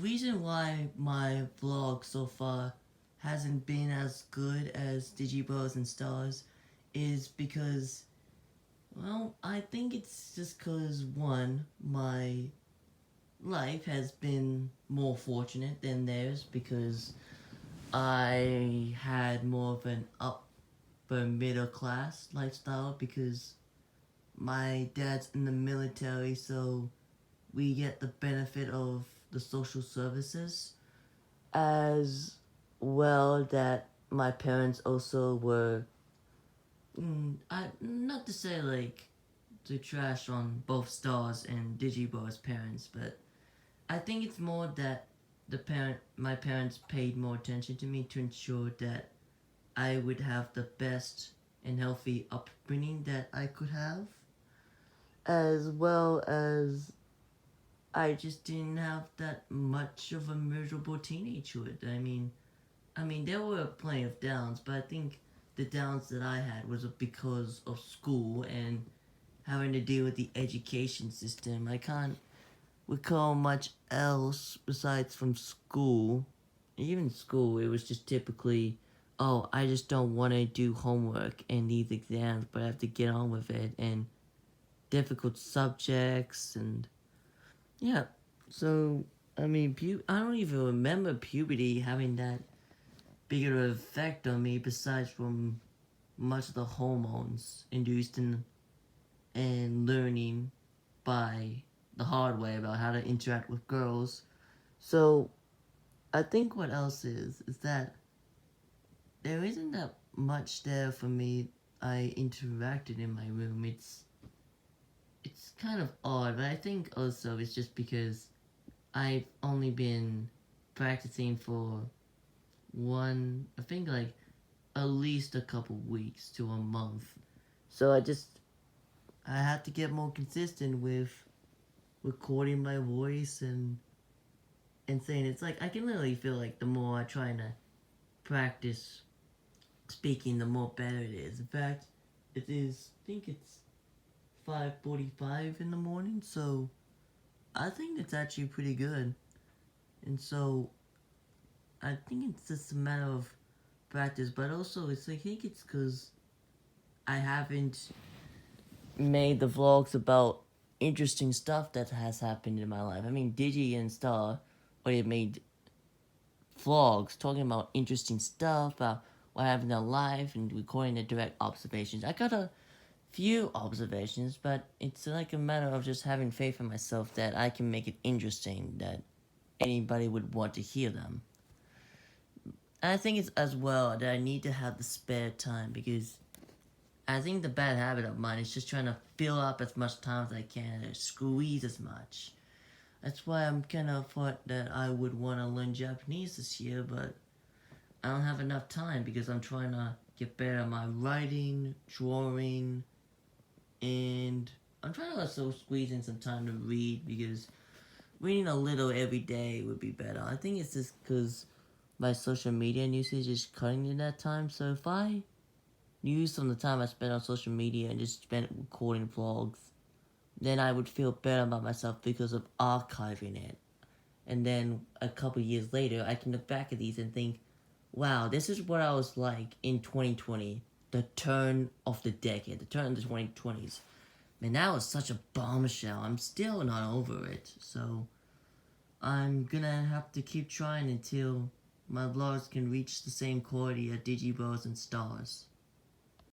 reason why my vlog so far hasn't been as good as Digibros and Stars is because, well, I think it's just because, one, my life has been more fortunate than theirs because I had more of an upper middle class lifestyle because my dad's in the military, so we get the benefit of the social services as well that my parents also were not to say like to trash on both Stars and Digibo's parents, but I think it's more that my parents paid more attention to me to ensure that I would have the best and healthy upbringing that I could have, as well as I just didn't have that much of a miserable teenagehood. I mean, there were plenty of downs, but I think the downs that I had was because of school and having to deal with the education system. I can't recall much else besides from school. Even school, it was just typically, oh, I just don't want to do homework and these exams, but I have to get on with it, and difficult subjects, and yeah. So, I don't even remember puberty having that bigger effect on me besides from much of the hormones induced in and learning by the hard way about how to interact with girls. So I think what else is that there isn't that much there for me. I interacted in my room. It's kind of odd, but I think also it's just because I've only been practicing for I think like at least a couple weeks to a month. So I had to get more consistent with recording my voice and saying it's like I can literally feel like the more I try to practice speaking, the more better it is. In fact, I think it's 5:45 in the morning, so I think it's actually pretty good. And so I think it's just a matter of practice, but also I think it's because I haven't made the vlogs about interesting stuff that has happened in my life. I mean, Digi and Star already made vlogs talking about interesting stuff, about what happened in their life, and recording the direct observations. I got a few observations, but it's like a matter of just having faith in myself that I can make it interesting, that anybody would want to hear them. And I think it's as well that I need to have the spare time because I think the bad habit of mine is just trying to fill up as much time as I can and squeeze as much. That's why I'm kind of thought that I would want to learn Japanese this year, but I don't have enough time because I'm trying to get better at my writing, drawing, and I'm trying to also squeeze in some time to read because reading a little every day would be better. I think it's just because my social media usage is cutting in that time, so if I use some of the time I spent on social media and just spent recording vlogs, then I would feel better about myself because of archiving it. And then a couple years later, I can look back at these and think, wow, this is what I was like in 2020, the turn of the decade, the turn of the 2020s. Man, that was such a bombshell. I'm still not over it. So I'm gonna have to keep trying until my vlogs can reach the same quality as Digibros and Stars.